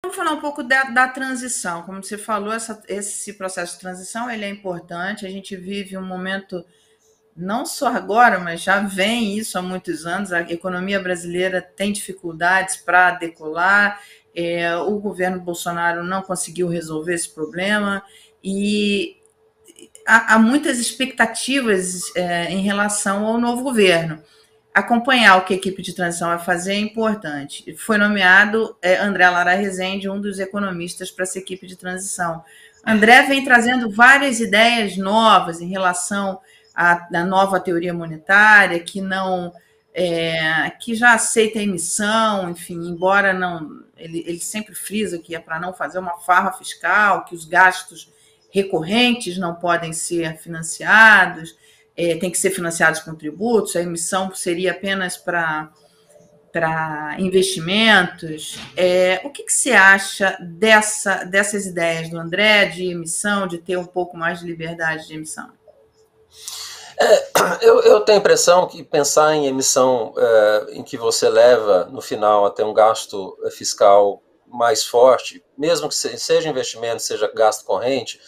Vamos falar um pouco da transição. Como você falou, esse processo de transição ele é importante. A gente vive um momento, não só agora, mas já vem isso há muitos anos. A economia brasileira tem dificuldades para decolar. O governo Bolsonaro não conseguiu resolver esse problema e há muitas expectativas em relação ao novo governo. Acompanhar o que a equipe de transição vai fazer é importante. Foi nomeado André Lara Rezende, um dos economistas para essa equipe de transição. André vem trazendo várias ideias novas em relação à nova teoria monetária, que já aceita a emissão, enfim, embora não. Ele sempre frisa que é para não fazer uma farra fiscal, que os gastos recorrentes não podem ser financiados, tem que ser financiados com tributos, a emissão seria apenas para investimentos. O que você acha dessas ideias do André de emissão, de ter um pouco mais de liberdade de emissão? Eu tenho a impressão que pensar em emissão em que você leva no final até um gasto fiscal mais forte, mesmo que seja investimento, seja gasto corrente,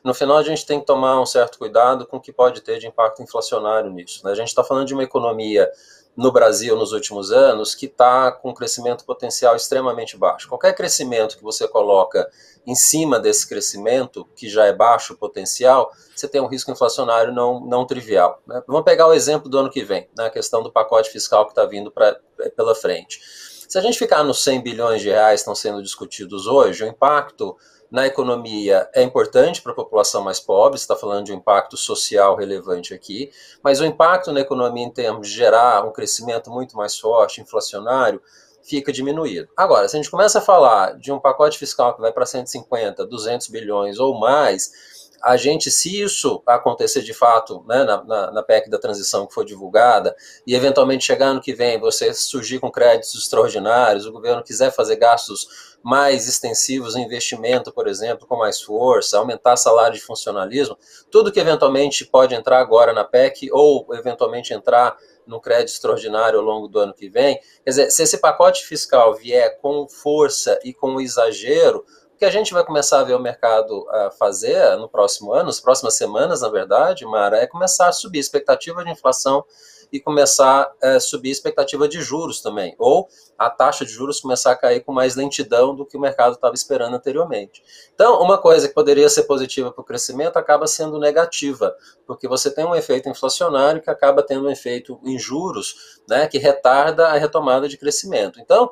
no final a gente tem que tomar um certo cuidado com o que pode ter de impacto inflacionário nisso, né? A gente está falando de uma economia no Brasil nos últimos anos que está com um crescimento potencial extremamente baixo. Qualquer crescimento que você coloca em cima desse crescimento, que já é baixo potencial, você tem um risco inflacionário não trivial, né? Vamos pegar o exemplo do ano que vem, né? A questão do pacote fiscal que está vindo pela frente. Se a gente ficar nos 100 bilhões de reais que estão sendo discutidos hoje, o impacto na economia é importante para a população mais pobre, você está falando de um impacto social relevante aqui, mas o impacto na economia em termos de gerar um crescimento muito mais forte, inflacionário, fica diminuído. Agora, se a gente começa a falar de um pacote fiscal que vai para 150, 200 bilhões ou mais, a gente, se isso acontecer de fato, né, na PEC da transição que foi divulgada, e eventualmente chegar ano que vem, você surgir com créditos extraordinários, o governo quiser fazer gastos mais extensivos em investimento, por exemplo, com mais força, aumentar salário de funcionalismo, tudo que eventualmente pode entrar agora na PEC ou eventualmente entrar no crédito extraordinário ao longo do ano que vem, quer dizer, se esse pacote fiscal vier com força e com exagero, o que a gente vai começar a ver o mercado fazer no próximo ano, nas próximas semanas, na verdade, Mara, é começar a subir a expectativa de inflação e começar a subir a expectativa de juros também, ou a taxa de juros começar a cair com mais lentidão do que o mercado estava esperando anteriormente. Então, uma coisa que poderia ser positiva para o crescimento acaba sendo negativa, porque você tem um efeito inflacionário que acaba tendo um efeito em juros, né, que retarda a retomada de crescimento. Então,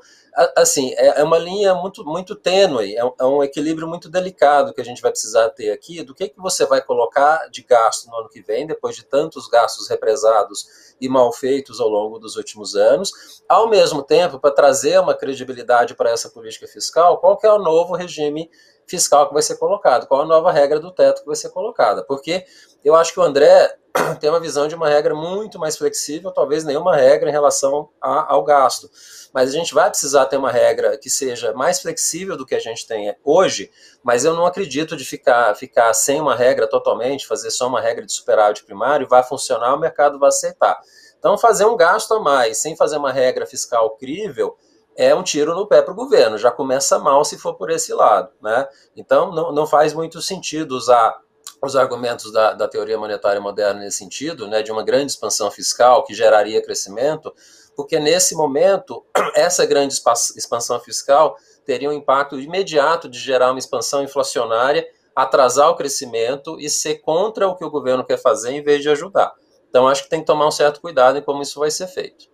assim, é uma linha muito tênue, é um equilíbrio muito delicado que a gente vai precisar ter aqui, do que você vai colocar de gasto no ano que vem, depois de tantos gastos represados e mal feitos ao longo dos últimos anos, ao mesmo tempo, para trazer uma credibilidade para essa política fiscal, qual que é o novo regime fiscal que vai ser colocado, qual a nova regra do teto que vai ser colocada, porque eu acho que o André tem uma visão de uma regra muito mais flexível, talvez nenhuma regra em relação ao gasto. Mas a gente vai precisar ter uma regra que seja mais flexível do que a gente tem hoje, mas eu não acredito de ficar sem uma regra totalmente, fazer só uma regra de superávit primário, vai funcionar, o mercado vai aceitar. Então, fazer um gasto a mais, sem fazer uma regra fiscal crível, é um tiro no pé para o governo, já começa mal se for por esse lado, né? Então, não faz muito sentido usar os argumentos da teoria monetária moderna nesse sentido, né, de uma grande expansão fiscal que geraria crescimento, porque nesse momento, essa grande expansão fiscal teria um impacto imediato de gerar uma expansão inflacionária, atrasar o crescimento e ser contra o que o governo quer fazer em vez de ajudar. Então, acho que tem que tomar um certo cuidado em como isso vai ser feito.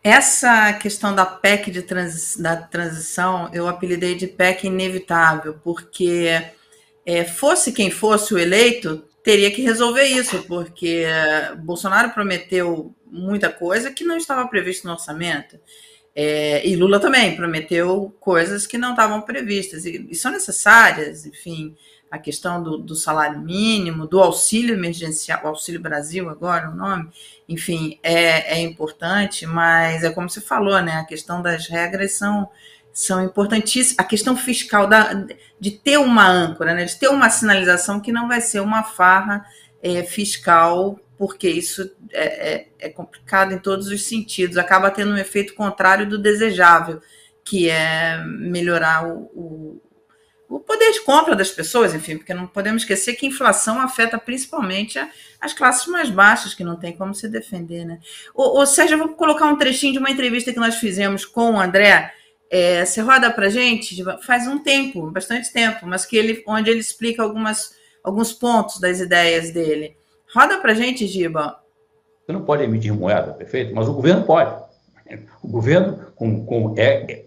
Essa questão da PEC da transição, eu apelidei de PEC inevitável, porque fosse quem fosse o eleito, teria que resolver isso, porque Bolsonaro prometeu muita coisa que não estava previsto no orçamento. E Lula também prometeu coisas que não estavam previstas e são necessárias, enfim, a questão do salário mínimo, do auxílio emergencial, Auxílio Brasil agora o nome, enfim, é importante, mas é como você falou, né? A questão das regras são importantíssimas. A questão fiscal de ter uma âncora, né? De ter uma sinalização que não vai ser uma farra fiscal, porque isso é complicado em todos os sentidos, acaba tendo um efeito contrário do desejável, que é melhorar o poder de compra das pessoas, enfim, porque não podemos esquecer que a inflação afeta principalmente as classes mais baixas, que não tem como se defender, né? Sérgio, eu vou colocar um trechinho de uma entrevista que nós fizemos com o André. Você roda para a gente, faz um tempo, bastante tempo, mas onde ele explica alguns pontos das ideias dele. Roda para a gente, Giba. Você não pode emitir moeda, perfeito? Mas o governo pode. O governo,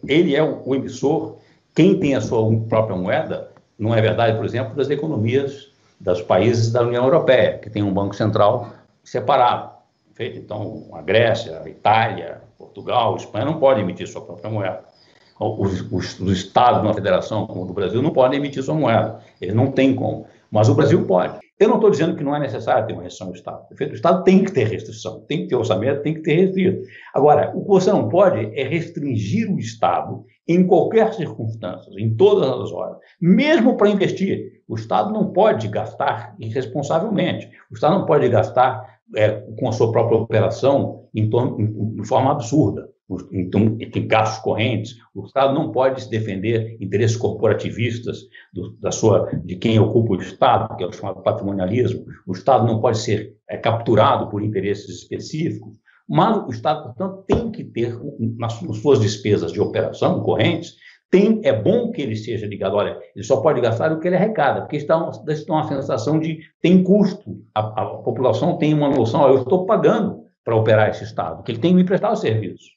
ele é o emissor. Quem tem a sua própria moeda, não é verdade, por exemplo, das economias dos países da União Europeia, que tem um banco central separado. Perfeito? Então, a Grécia, a Itália, Portugal, a Espanha não podem emitir sua própria moeda. Os estados de uma federação como o do Brasil não podem emitir sua moeda. Eles não têm como. Mas o Brasil pode. Eu não estou dizendo que não é necessário ter uma restrição do Estado. Perfeito? O Estado tem que ter restrição, tem que ter orçamento, tem que ter restrito. Agora, o que você não pode é restringir o Estado em qualquer circunstância, em todas as horas, mesmo para investir. O Estado não pode gastar irresponsavelmente. O Estado não pode gastar com a sua própria operação de forma absurda. Então, tem gastos correntes. O Estado não pode se defender interesses corporativistas de quem ocupa o Estado, que é o chamado patrimonialismo. O Estado não pode ser capturado por interesses específicos. Mas o Estado, portanto, tem que ter, nas suas despesas de operação correntes, é bom que ele seja ligado. Olha, ele só pode gastar o que ele arrecada, porque dá uma sensação de tem custo. A população tem uma noção, eu estou pagando para operar esse Estado, que ele tem que me prestar o serviço.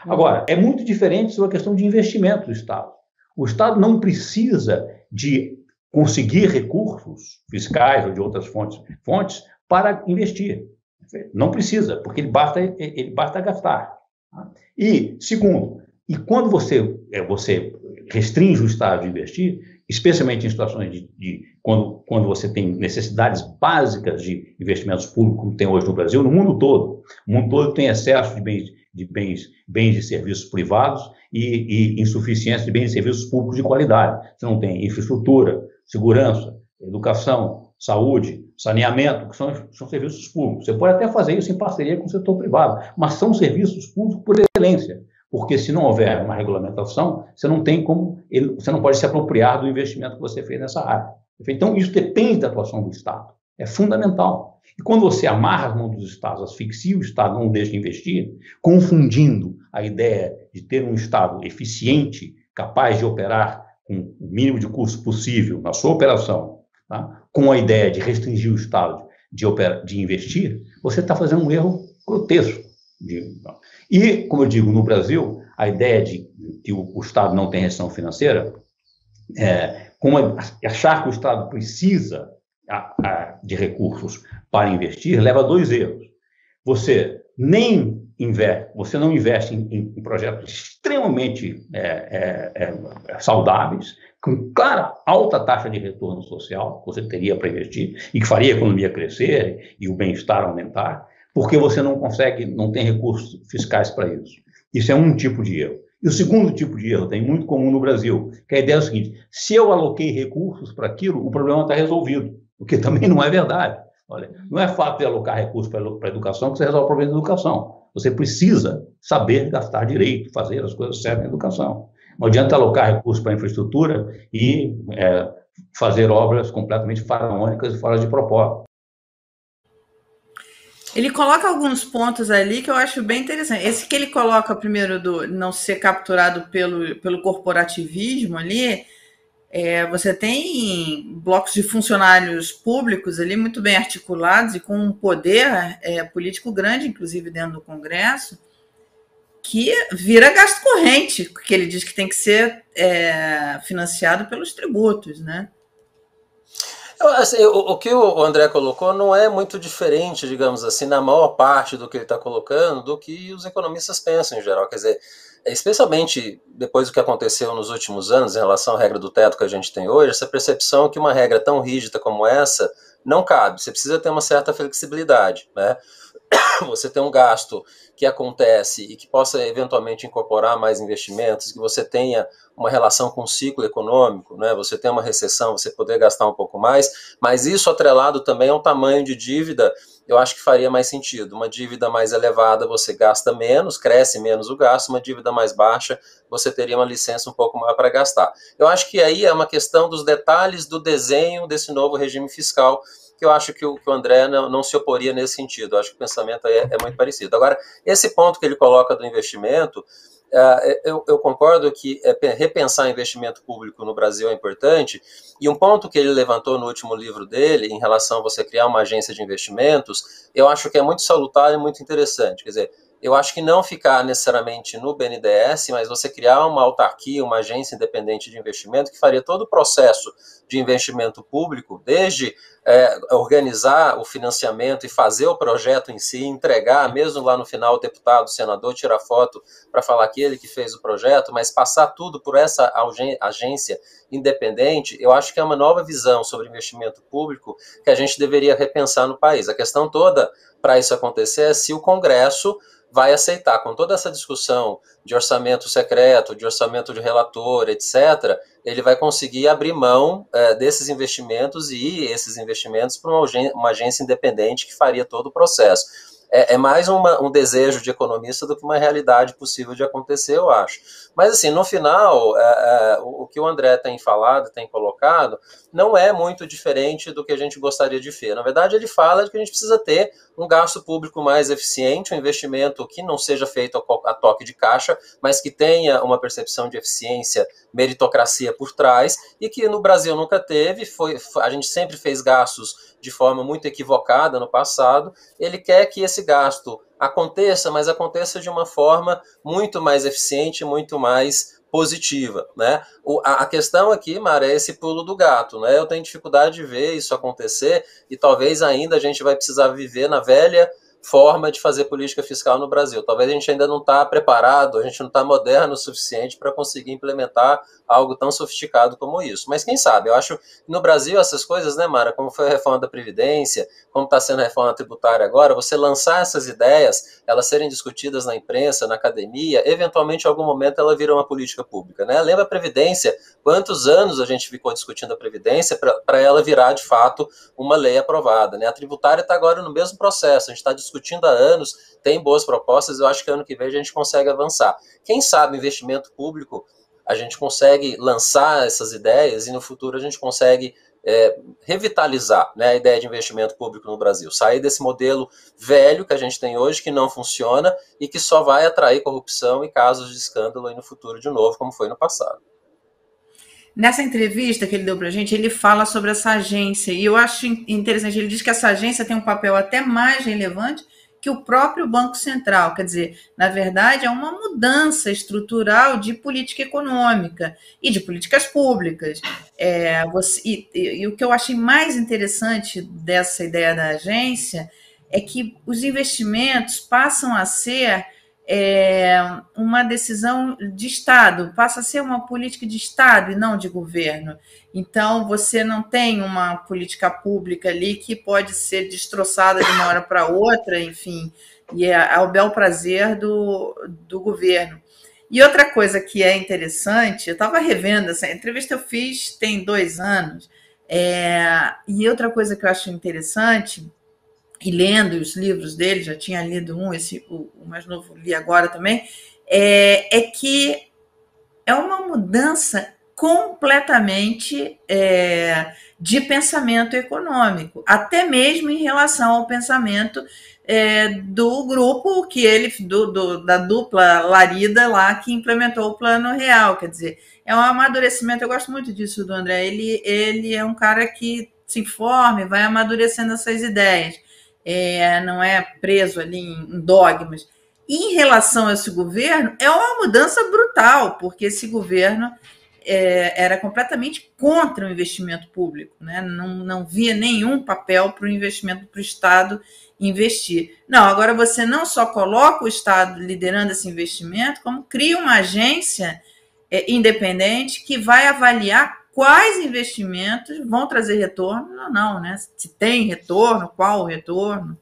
Agora, é muito diferente sobre a questão de investimento do Estado. O Estado não precisa de conseguir recursos fiscais ou de outras fontes para investir. Não precisa, porque ele basta gastar. E, segundo, quando você restringe o Estado de investir, especialmente em situações quando você tem necessidades básicas de investimentos públicos, como tem hoje no Brasil, no mundo todo. O mundo todo tem excesso de bens e serviços privados e insuficiência de bens e serviços públicos de qualidade. Você não tem infraestrutura, segurança, educação, saúde, saneamento, que são serviços públicos. Você pode até fazer isso em parceria com o setor privado, mas são serviços públicos por excelência, porque se não houver uma regulamentação, você não pode se apropriar do investimento que você fez nessa área. Então, isso depende da atuação do Estado. É fundamental. E quando você amarra as mãos dos Estados, asfixia o Estado, não deixa investir, confundindo a ideia de ter um Estado eficiente, capaz de operar com o mínimo de custo possível na sua operação, tá? Com a ideia de restringir o Estado de investir, você está fazendo um erro grotesco. E, como eu digo, no Brasil, a ideia de que o Estado não tem restrição financeira, achar que o Estado precisa de recursos para investir, leva a dois erros. Você não investe em projetos extremamente saudáveis, com clara alta taxa de retorno social que você teria para investir e que faria a economia crescer e o bem-estar aumentar, porque você não tem recursos fiscais para isso. Isso é um tipo de erro. E o segundo tipo de erro, tem muito comum no Brasil, que a ideia é o seguinte: se eu aloquei recursos para aquilo, o problema está resolvido, o que também não é verdade. Olha, não é fato de alocar recursos para a educação que você resolve o problema da educação. Você precisa saber gastar direito, fazer as coisas certas na educação. Não adianta alocar recursos para a infraestrutura e fazer obras completamente faraônicas e fora de propósito. Ele coloca alguns pontos ali que eu acho bem interessante. Esse que ele coloca primeiro do não ser capturado pelo corporativismo ali, você tem blocos de funcionários públicos ali muito bem articulados e com um poder político grande, inclusive dentro do Congresso, que vira gasto corrente, porque ele diz que tem que ser financiado pelos tributos, né? Assim, o que o André colocou não é muito diferente, digamos assim, na maior parte do que ele está colocando, do que os economistas pensam em geral. Quer dizer, especialmente depois do que aconteceu nos últimos anos em relação à regra do teto que a gente tem hoje, essa percepção que uma regra tão rígida como essa não cabe. Você precisa ter uma certa flexibilidade, né? você tem um gasto que acontece e que possa eventualmente incorporar mais investimentos, que você tenha uma relação com o ciclo econômico, né? Você tem uma recessão, você poder gastar um pouco mais, mas isso atrelado também ao tamanho de dívida, eu acho que faria mais sentido. Uma dívida mais elevada, você gasta menos, cresce menos o gasto, uma dívida mais baixa, você teria uma licença um pouco maior para gastar. Eu acho que aí é uma questão dos detalhes do desenho desse novo regime fiscal, que eu acho que o André não se oporia nesse sentido. Eu acho que o pensamento aí é muito parecido. Agora, esse ponto que ele coloca do investimento, eu concordo que repensar investimento público no Brasil é importante, e um ponto que ele levantou no último livro dele, em relação a você criar uma agência de investimentos, eu acho que é muito salutar e muito interessante. Quer dizer, eu acho que não ficar necessariamente no BNDES, mas você criar uma autarquia, uma agência independente de investimento, que faria todo o processo de investimento público, desde organizar o financiamento e fazer o projeto em si, entregar, mesmo lá no final o deputado, o senador, tirar foto para falar que ele que fez o projeto, mas passar tudo por essa agência independente, eu acho que é uma nova visão sobre investimento público que a gente deveria repensar no país. A questão toda para isso acontecer é se o Congresso vai aceitar, com toda essa discussão de orçamento secreto, de orçamento de relator, etc., ele vai conseguir abrir mão desses investimentos e esses investimentos para uma agência independente que faria todo o processo. É mais um desejo de economista do que uma realidade possível de acontecer, eu acho. Mas, assim, no final, o que o André tem falado, tem colocado, não é muito diferente do que a gente gostaria de ver. Na verdade, ele fala de que a gente precisa ter um gasto público mais eficiente, um investimento que não seja feito a toque de caixa, mas que tenha uma percepção de eficiência, meritocracia por trás, e que no Brasil nunca teve, a gente sempre fez gastos de forma muito equivocada no passado. Ele quer que esse gasto aconteça, mas aconteça de uma forma muito mais eficiente, muito mais positiva, né? A questão aqui, Mara, é esse pulo do gato, né? Eu tenho dificuldade de ver isso acontecer e talvez ainda a gente vai precisar viver na velha forma de fazer política fiscal no Brasil. Talvez a gente ainda não está preparado, a gente não está moderno o suficiente para conseguir implementar algo tão sofisticado como isso. Mas quem sabe, eu acho que no Brasil essas coisas, né, Mara, como foi a reforma da Previdência, como está sendo a reforma tributária agora, você lançar essas ideias, elas serem discutidas na imprensa, na academia, eventualmente em algum momento ela vira uma política pública, né? Lembra a Previdência? Quantos anos a gente ficou discutindo a Previdência para ela virar, de fato, uma lei aprovada, né? A tributária está agora no mesmo processo, a gente está discutindo há anos, tem boas propostas, eu acho que ano que vem a gente consegue avançar. Quem sabe investimento público, a gente consegue lançar essas ideias e no futuro a gente consegue revitalizar, né, a ideia de investimento público no Brasil, sair desse modelo velho que a gente tem hoje, que não funciona e que só vai atrair corrupção e casos de escândalo aí no futuro de novo, como foi no passado. Nessa entrevista que ele deu para a gente, ele fala sobre essa agência, e eu acho interessante, ele diz que essa agência tem um papel até mais relevante que o próprio Banco Central, quer dizer, na verdade é uma mudança estrutural de política econômica e de políticas públicas. E o que eu achei mais interessante dessa ideia da agência é que os investimentos passam a ser uma decisão de Estado, passa a ser uma política de Estado e não de governo. Então, você não tem uma política pública ali que pode ser destroçada de uma hora para outra, enfim, e é ao bel prazer do governo. E outra coisa que é interessante, eu estava revendo essa entrevista, eu fiz tem 2 anos, e outra coisa que eu acho interessante, e lendo os livros dele, já tinha lido o mais novo li agora também, é que é uma mudança completamente de pensamento econômico, até mesmo em relação ao pensamento do grupo que da dupla Larida lá que implementou o Plano Real, quer dizer, é um amadurecimento, eu gosto muito disso do André, ele é um cara que se informa e vai amadurecendo essas ideias. Não é preso ali em dogmas. E em relação a esse governo, é uma mudança brutal, porque esse governo era completamente contra o investimento público, né? Não via nenhum papel para o investimento para o Estado investir. Não, agora você não só coloca o Estado liderando esse investimento, como cria uma agência independente que vai avaliar quais investimentos vão trazer retorno ou não, né? Se tem retorno, qual o retorno.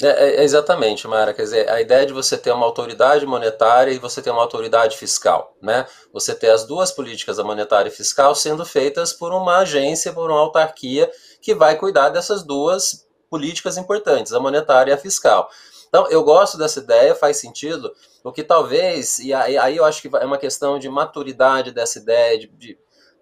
Exatamente, Mara. Quer dizer, a ideia de você ter uma autoridade monetária e você ter uma autoridade fiscal, né? Você ter as duas políticas, a monetária e fiscal, sendo feitas por uma agência, por uma autarquia que vai cuidar dessas duas políticas importantes, a monetária e a fiscal. Então, eu gosto dessa ideia, faz sentido. O que talvez, e aí eu acho que é uma questão de maturidade dessa ideia, de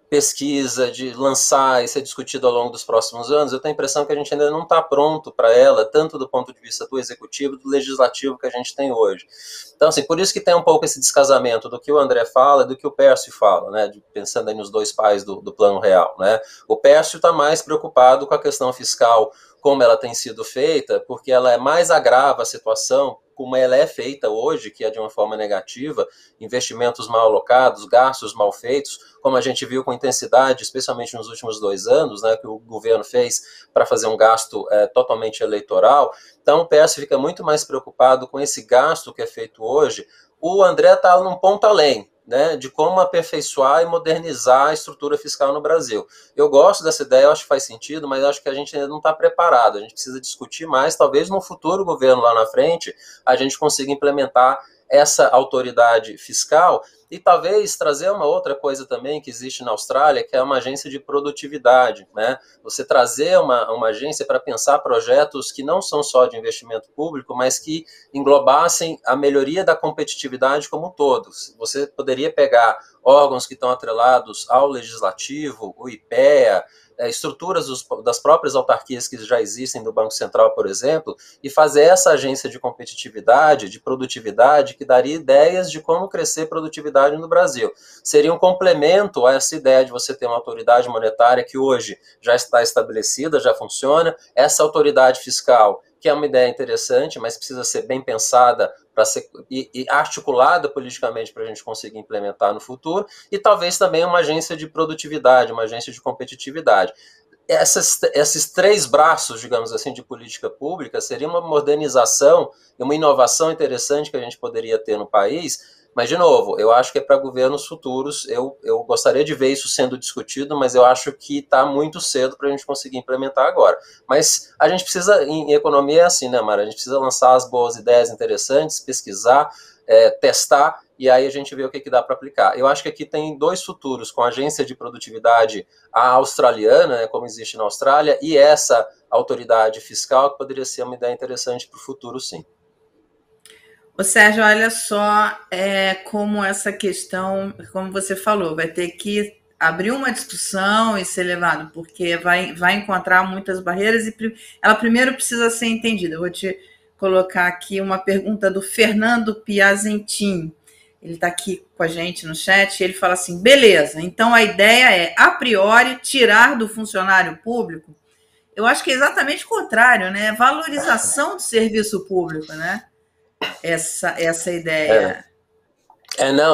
pesquisa, de lançar e ser discutido ao longo dos próximos anos, eu tenho a impressão que a gente ainda não está pronto para ela, tanto do ponto de vista do executivo, do legislativo que a gente tem hoje. Então, assim, por isso que tem um pouco esse descasamento do que o André fala e do que o Pércio fala, né, pensando aí nos dois pais do Plano Real, né. O Pércio está mais preocupado com a questão fiscal, como ela tem sido feita, porque ela mais agrava a situação, como ela é feita hoje, que é de uma forma negativa, investimentos mal alocados, gastos mal feitos, como a gente viu com intensidade, especialmente nos últimos 2 anos, né, que o governo fez para fazer um gasto totalmente eleitoral. Então, o PS fica muito mais preocupado com esse gasto que é feito hoje. O André está num ponto além, né, de como aperfeiçoar e modernizar a estrutura fiscal no Brasil. Eu gosto dessa ideia, eu acho que faz sentido, mas acho que a gente ainda não está preparado. A gente precisa discutir mais, talvez no futuro governo lá na frente a gente consiga implementar essa autoridade fiscal e talvez trazer uma outra coisa também que existe na Austrália, que é uma agência de produtividade, né? Você trazer uma agência para pensar projetos que não são só de investimento público, mas que englobassem a melhoria da competitividade como um todo. Você poderia pegar órgãos que estão atrelados ao legislativo, o IPEA, estruturas das próprias autarquias que já existem do Banco Central, por exemplo, e fazer essa agência de competitividade, de produtividade, que daria ideias de como crescer produtividade no Brasil. Seria um complemento a essa ideia de você ter uma autoridade monetária que hoje já está estabelecida, já funciona, essa autoridade fiscal, que é uma ideia interessante, mas precisa ser bem pensada e articulada politicamente para a gente conseguir implementar no futuro, e talvez também uma agência de produtividade, uma agência de competitividade. Esses três braços, digamos assim, de política pública seria uma modernização e uma inovação interessante que a gente poderia ter no país, mas, de novo, eu acho que é para governos futuros. Eu gostaria de ver isso sendo discutido, mas eu acho que está muito cedo para a gente conseguir implementar agora. Mas a gente precisa, em economia é assim, né, Mara? A gente precisa lançar as boas ideias interessantes, pesquisar, testar, e aí a gente vê o que dá para aplicar. Eu acho que aqui tem dois futuros, com a agência de produtividade a australiana, né, como existe na Austrália, e essa autoridade fiscal, que poderia ser uma ideia interessante para o futuro, sim. Ô, Sérgio, olha só como essa questão, como você falou, vai ter que abrir uma discussão e ser levado, porque vai encontrar muitas barreiras e ela primeiro precisa ser entendida. Eu vou te colocar aqui uma pergunta do Fernando Piazentin. Ele está aqui com a gente no chat e ele fala assim, beleza, então a ideia é, a priori, tirar do funcionário público. Eu acho que é exatamente o contrário, né? Valorização do serviço público, né? Essa ideia.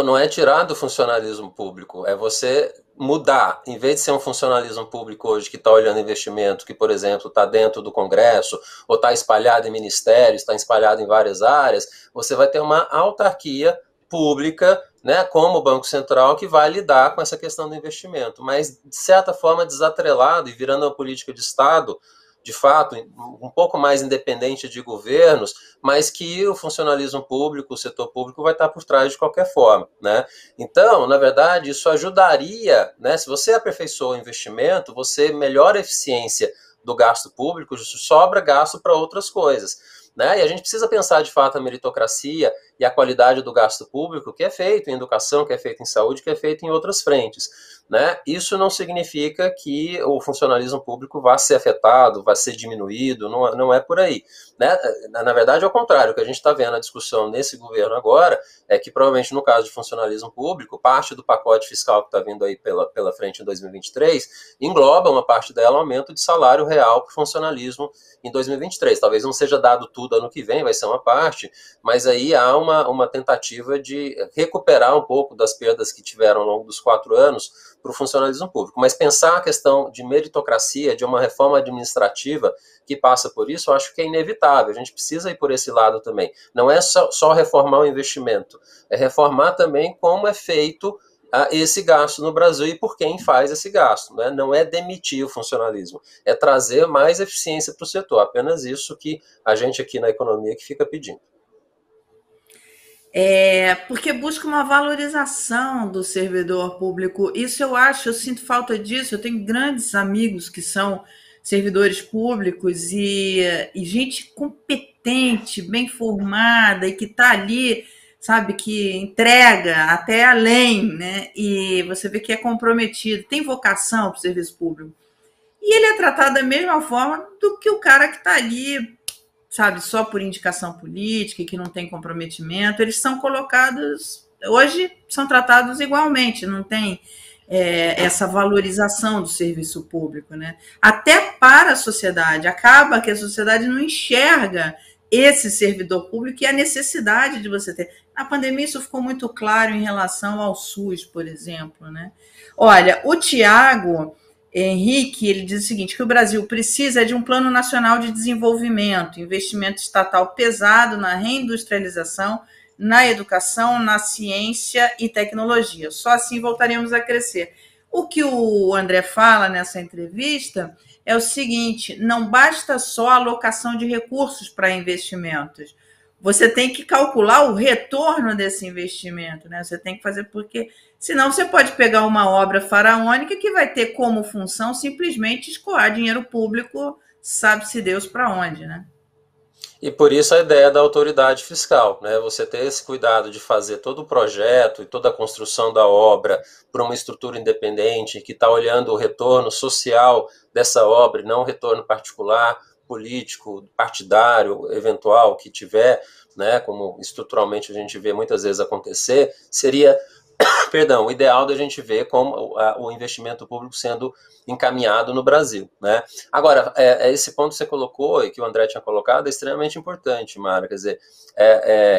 Não é tirar do funcionalismo público, é você mudar, em vez de ser um funcionalismo público hoje que está olhando investimento, que, por exemplo, está dentro do Congresso, ou está espalhado em ministérios, está espalhado em várias áreas, você vai ter uma autarquia pública, né, como o Banco Central, que vai lidar com essa questão do investimento, mas, de certa forma, desatrelado e virando uma política de Estado, de fato, um pouco mais independente de governos, mas que o funcionalismo público, o setor público vai estar por trás de qualquer forma, né? Então, na verdade, isso ajudaria, né? Se você aperfeiçoa o investimento, você melhora a eficiência do gasto público, sobra gasto para outras coisas, né? E a gente precisa pensar, de fato, a meritocracia e a qualidade do gasto público, que é feito em educação, que é feito em saúde, que é feito em outras frentes, né? Isso não significa que o funcionalismo público vá ser afetado, vá ser diminuído, não é por aí, né? Na verdade, é o contrário. O que a gente está vendo a discussão nesse governo agora é que, provavelmente, no caso de funcionalismo público, parte do pacote fiscal que está vindo aí pela frente em 2023 engloba uma parte dela aumento de salário real para o funcionalismo em 2023. Talvez não seja dado tudo ano que vem, vai ser uma parte, mas aí há uma tentativa de recuperar um pouco das perdas que tiveram ao longo dos 4 anos para o funcionalismo público. Mas pensar a questão de meritocracia, de uma reforma administrativa que passa por isso, eu acho que é inevitável. A gente precisa ir por esse lado também. Não é só reformar o investimento, é reformar também como é feito esse gasto no Brasil e por quem faz esse gasto, né? Não é demitir o funcionalismo, é trazer mais eficiência para o setor, apenas isso que a gente aqui na economia que fica pedindo. Porque busca uma valorização do servidor público. Isso eu sinto falta disso. Eu tenho grandes amigos que são servidores públicos e gente competente, bem formada e que está ali, sabe, que entrega até além, né? E você vê que é comprometido, tem vocação para o serviço público. E ele é tratado da mesma forma do que o cara que está ali, sabe, só por indicação política e que não tem comprometimento. Eles são colocados, hoje são tratados igualmente, não tem essa valorização do serviço público, né? Até para a sociedade, acaba que a sociedade não enxerga esse servidor público e a necessidade de você ter. Na pandemia isso ficou muito claro em relação ao SUS, por exemplo, né? Olha, o Tiago Henrique, ele diz o seguinte, que o Brasil precisa de um plano nacional de desenvolvimento, investimento estatal pesado na reindustrialização, na educação, na ciência e tecnologia. Só assim voltaremos a crescer. O que o André fala nessa entrevista é o seguinte, não basta só a alocação de recursos para investimentos, você tem que calcular o retorno desse investimento, né? Você tem que fazer, porque senão você pode pegar uma obra faraônica que vai ter como função simplesmente escoar dinheiro público, sabe-se Deus para onde, né? E por isso a ideia da autoridade fiscal, né? Você ter esse cuidado de fazer todo o projeto e toda a construção da obra por uma estrutura independente que está olhando o retorno social dessa obra e não o retorno particular, político, partidário, eventual que tiver, né? Como estruturalmente a gente vê muitas vezes acontecer, seria o ideal da gente ver como o investimento público sendo encaminhado no Brasil, né? Agora, esse ponto que você colocou e que o André tinha colocado é extremamente importante, Mara, quer dizer,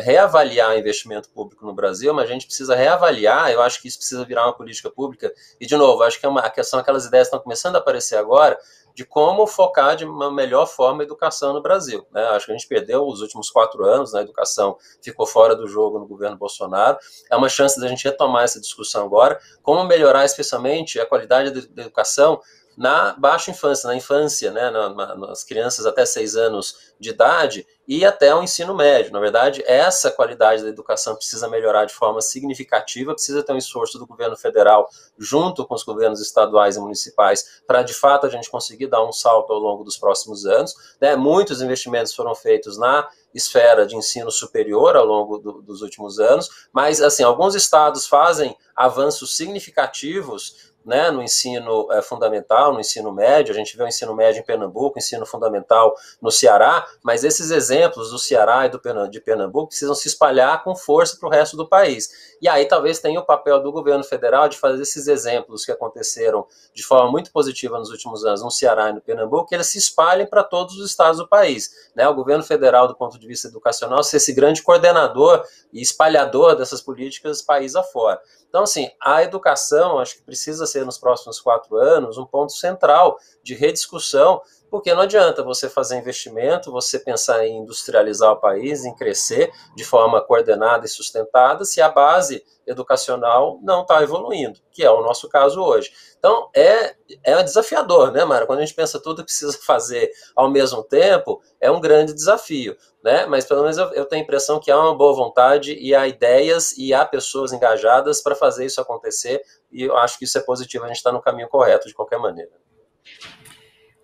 reavaliar o investimento público no Brasil, mas a gente precisa reavaliar, eu acho que isso precisa virar uma política pública, e de novo, acho que são aquelas ideias que estão começando a aparecer agora, de como focar de uma melhor forma a educação no Brasil, né? Acho que a gente perdeu os últimos 4 anos, né? A educação ficou fora do jogo no governo Bolsonaro, é uma chance da gente retomar essa discussão agora, como melhorar especialmente a qualidade da educação na baixa infância, na infância, né, nas crianças até 6 anos de idade e até o ensino médio. Na verdade, essa qualidade da educação precisa melhorar de forma significativa, precisa ter um esforço do governo federal junto com os governos estaduais e municipais para, de fato, a gente conseguir dar um salto ao longo dos próximos anos, né? Muitos investimentos foram feitos na esfera de ensino superior ao longo dos últimos anos, mas, assim, alguns estados fazem avanços significativos, né, no ensino fundamental, no ensino médio. A gente vê o ensino médio em Pernambuco, ensino fundamental no Ceará, mas esses exemplos do Ceará e de Pernambuco precisam se espalhar com força para o resto do país. E aí talvez tenha o papel do governo federal de fazer esses exemplos que aconteceram de forma muito positiva nos últimos anos no Ceará e no Pernambuco, que eles se espalhem para todos os estados do país, né? O governo federal, do ponto de vista educacional, ser esse grande coordenador e espalhador dessas políticas país afora. Então, assim, a educação, acho que precisa ser nos próximos 4 anos um ponto central de rediscussão, porque não adianta você fazer investimento, você pensar em industrializar o país, em crescer de forma coordenada e sustentada, se a base educacional não está evoluindo, que é o nosso caso hoje. Então, é desafiador, né, Mara? Quando a gente pensa tudo que precisa fazer ao mesmo tempo, é um grande desafio, né? Mas pelo menos eu tenho a impressão que há uma boa vontade e há ideias e há pessoas engajadas para fazer isso acontecer, e eu acho que isso é positivo, a gente está no caminho correto de qualquer maneira.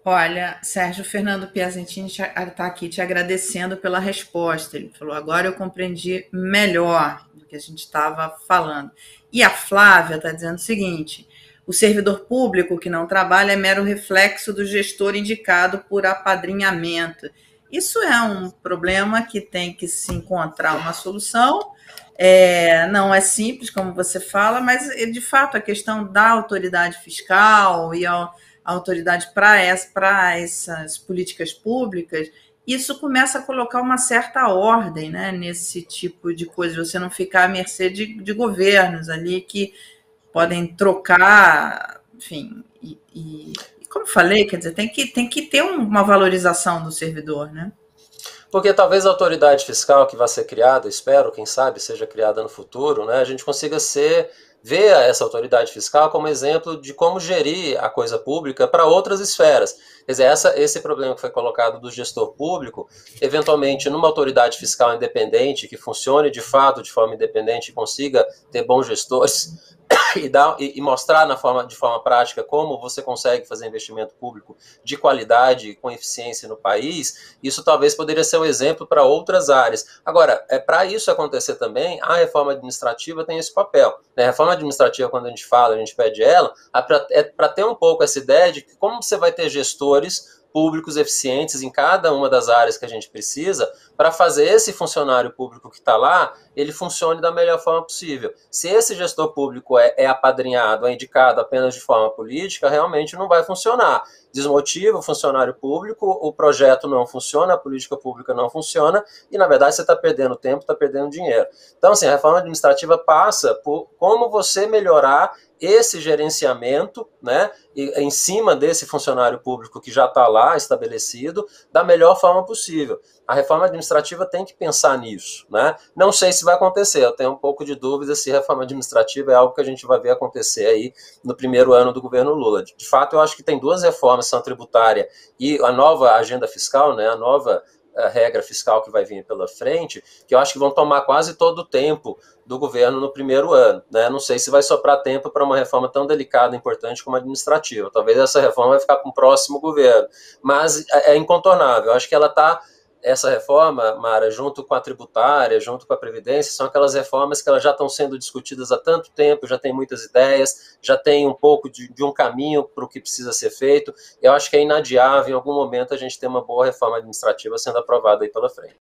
Olha, Sérgio Fernando Piacentini está aqui te agradecendo pela resposta. Ele falou, agora eu compreendi melhor do que a gente estava falando. E a Flávia está dizendo o seguinte, o servidor público que não trabalha é mero reflexo do gestor indicado por apadrinhamento. Isso é um problema que tem que se encontrar uma solução. Não é simples, como você fala, mas, de fato, a questão da autoridade fiscal e a autoridade para essas políticas públicas, isso começa a colocar uma certa ordem, né, nesse tipo de coisa, você não ficar à mercê de governos ali que podem trocar, enfim, e como falei, quer dizer, tem que ter uma valorização do servidor, né? Porque talvez a autoridade fiscal que vai ser criada, espero, quem sabe, seja criada no futuro, né, a gente consiga ser vê essa autoridade fiscal como exemplo de como gerir a coisa pública para outras esferas. Quer dizer, esse problema que foi colocado do gestor público, eventualmente numa autoridade fiscal independente, que funcione de fato de forma independente e consiga ter bons gestores, e mostrar de forma prática como você consegue fazer investimento público de qualidade, com eficiência no país, isso talvez poderia ser um exemplo para outras áreas. Agora, para isso acontecer também, a reforma administrativa tem esse papel. A reforma administrativa, quando a gente fala, a gente pede ela, é para ter um pouco essa ideia de que como você vai ter gestores públicos eficientes em cada uma das áreas que a gente precisa para fazer esse funcionário público que está lá, ele funcione da melhor forma possível. Se esse gestor público é apadrinhado, é indicado apenas de forma política, realmente não vai funcionar. Desmotiva o funcionário público, o projeto não funciona, a política pública não funciona, e na verdade você está perdendo tempo, está perdendo dinheiro. Então, assim, a reforma administrativa passa por como você melhorar esse gerenciamento, né, em cima desse funcionário público que já está lá estabelecido, da melhor forma possível. A reforma administrativa tem que pensar nisso, né? Não sei se vai acontecer, eu tenho um pouco de dúvida se a reforma administrativa é algo que a gente vai ver acontecer aí no primeiro ano do governo Lula. De fato, eu acho que tem duas reformas, são a tributária e a nova agenda fiscal, né, a nova regra fiscal que vai vir pela frente, que eu acho que vão tomar quase todo o tempo do governo no primeiro ano, né? Não sei se vai sobrar tempo para uma reforma tão delicada e importante como a administrativa. Talvez essa reforma vai ficar para o próximo governo, mas é incontornável. Eu acho que essa reforma, Mara, junto com a tributária, junto com a Previdência, são aquelas reformas que elas já estão sendo discutidas há tanto tempo, já tem muitas ideias, já tem um pouco de um caminho para o que precisa ser feito. Eu acho que é inadiável, em algum momento, a gente ter uma boa reforma administrativa sendo aprovada aí pela frente.